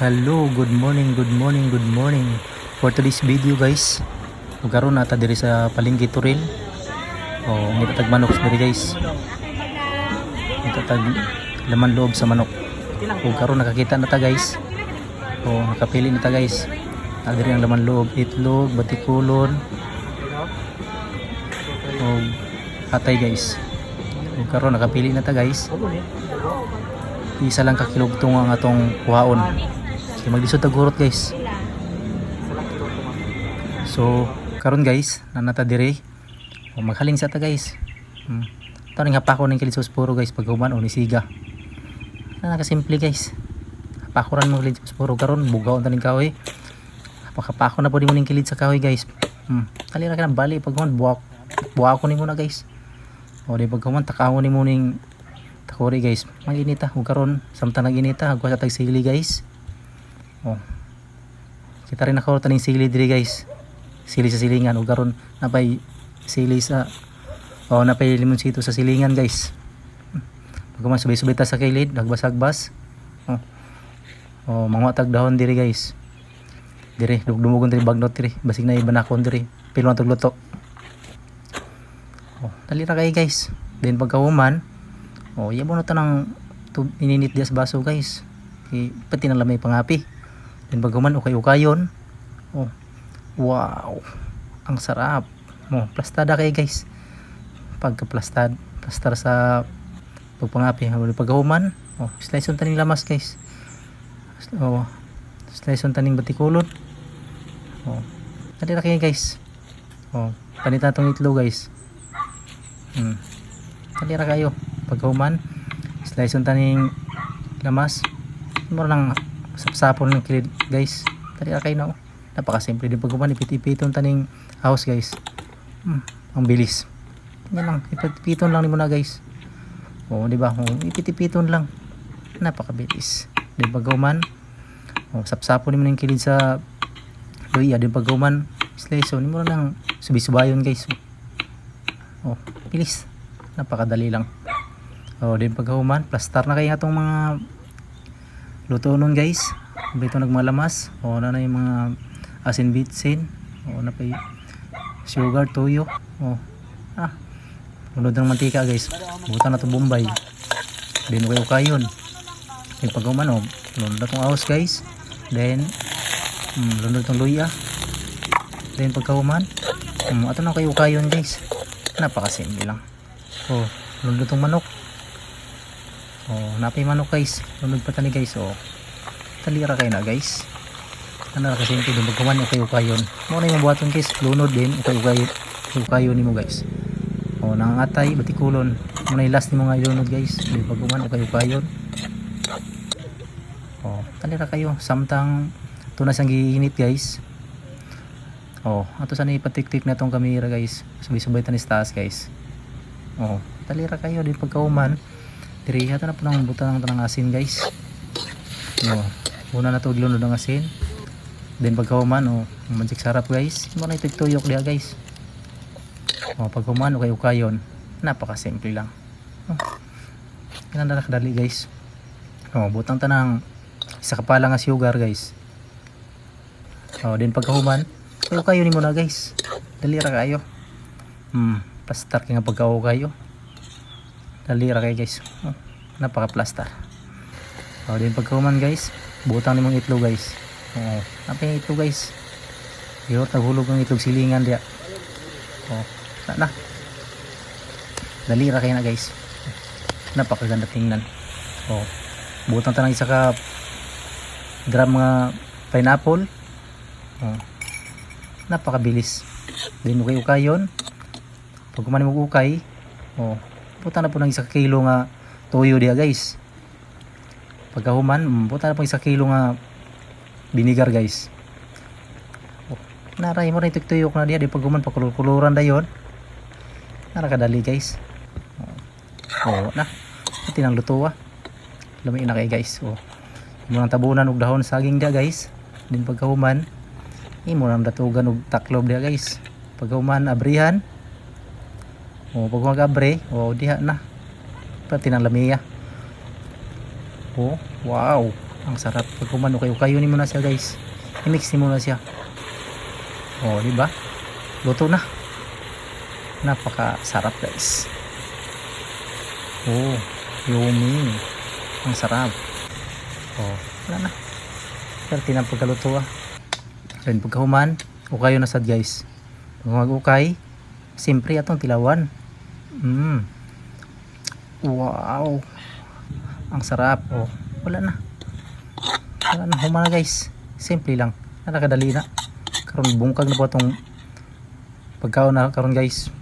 Hello, good morning, good morning, good morning. For today's video guys, karon nata diri sa palengke Turil. Nitatag manok diri guys. Nitatag laman loob sa manok. Karon nakakita na ta guys. Nakapili na ta guys. Diri ang laman loob, itlog, batikulon. Hatay guys. Karon nakapili na ta guys. Isa lang ka kilog tong ang atong kuhaon. Kaya maglisod tagurot guys. So karon guys nanata dire maghaling sa ta guys. Ito ning hapako ning kilid sa puro guys pag human o ni siga. Nakasimple guys. Hapakuran mo kilid sa puro karon bugaw ta ning kahoy. Hapako na po di mo ning kilid sa kahoy guys. Talira ka na bali pag human buwak ko nimo na guys. Di pag human takawon nimo ning takori guys. Mag-inita ug karon samtang nag-inita agwa sa tag sili guys. Kita rin nakaroon taning sili diri guys. Sili sa silingan o karon napay sili sa napay limonsito sa silingan guys. Pagkuman subay-subay ta sa kilid, nagbas-agbas. Mga tag dahon diri guys. Diri dumugon diri bagnot diri, basig na ibanakon diri. Pilon tag luto. Dali ra kay guys. Then pagkahuman, yabo na ta nang ininit dias baso guys. Pati na lamay pangapi. Then pagkuman ukay-ukayon. Wow. Ang sarap. Plastada kay guys. Pagka-plastar sa pagpangapi. Pagkahuman, slice on taning lamas guys. Slice on taning batikulon. Dali ra kay guys. Panita tong itlog guys. Dali ra kayo. Pagkahuman, slice on taning lamas. Mura lang sapsapon ng kilid guys. Dali ra kayo na. Napakasimple din pagkuman ipit-ipiton taning house guys. Ang bilis. Yan lang, ipit-ipiton lang nimo na guys. Di ba? Ipit-ipiton lang. Napakabilis. Din pagkuman, sapsapon nimo ning kilid sa luya. Din pagkuman, slice on nimo lang subi-subayon guys. Bilis. Napakadali lang. Din pagkuman, plastar na kay atong mga luto nun guys. Dito nagmalamas. Na yung mga asin bitsin. Na pa sugar, tuyo. Lunod ng mantika guys. Butan na to Bombay. Then kayon. Yung pagkuman lunod na tong ahos guys. Then lunod tong luya. Then pagkuman ato na kayon guys. Napakasimple lang. Lunod tong manok. Napay manok guys. Lunod pa tani guys. Talira kayo na guys. Kasi hindi din magkuman ukay-ukayon. Muna yung mabuhaton guys. Lunod din ukay-ukayon nimo guys. Nangatay batikulon. Muna yung last nimo nga ilunod guys. Din pagkuman ukay-ukayon. Talira kayo. Samtang tunas ang giinit guys. Ato sana ipatik-tik na tong kamera guys. Subay-subay tanis taas guys. Talira kayo din pagkauman. Diri hata na po nang butang ng asin guys. Una na to glunod ng asin. Then pagkahuman magic sarap guys. Muna ituyok dia guys. Pagkahuman ukay-ukayon. Napakasimple lang. Yan na nakadali guys. Butang tanang isa kapala nga sugar guys. Then pagkahuman ukay-ukayon mo na guys. Dali ra kayo. Plastar kaya nga pagka-ukayo. Dali ra kayo guys. Napaka-plastar. Then pagkahuman guys, butang nimong itlog guys. Napay itlog guys. Yo taghulog ng itlog silingan dia. Na. Dali ra kayo na guys. Napakaganda tingnan. Butang tanang isa ka gram nga pineapple. Napakabilis. Then ukay-ukayon. Pag kumain mo ukay, butang na po ng isa kilo nga toyo dia guys. Pagkahuman, butang na po isa kilo nga vinegar guys. Naray mo rin tuyok na dia. Di pagkuman pakulur-kuluran dayon. Narakadali guys. Na. Ito nang luto Lumiin na kayo guys. Imo nang tabunan og dahon saging dia guys. Din pagkahuman, imo nang datugan og taklob dia guys. Pagkahuman abrihan. Pag mag-abre, diha na. Pati ng lamiya. Wow. Ang sarap pag humano kayo. Kayunin mo na siya guys. I-mix mo na siya. Oh, di ba? Luto na. Napaka sarap guys. Oh, yummy. Ang sarap. Oh, wala na. Pwerte ng pagkaluto ah. Then pagkahuman, ukayo na sad guys. Pag mag-ukay, siyempre atong tilawan. Wow. Ang sarap. Oh, wala na. Wala na, human na guys. Simple lang. Nakakadali na. Karon bungkag na po itong pagkaon na karon guys.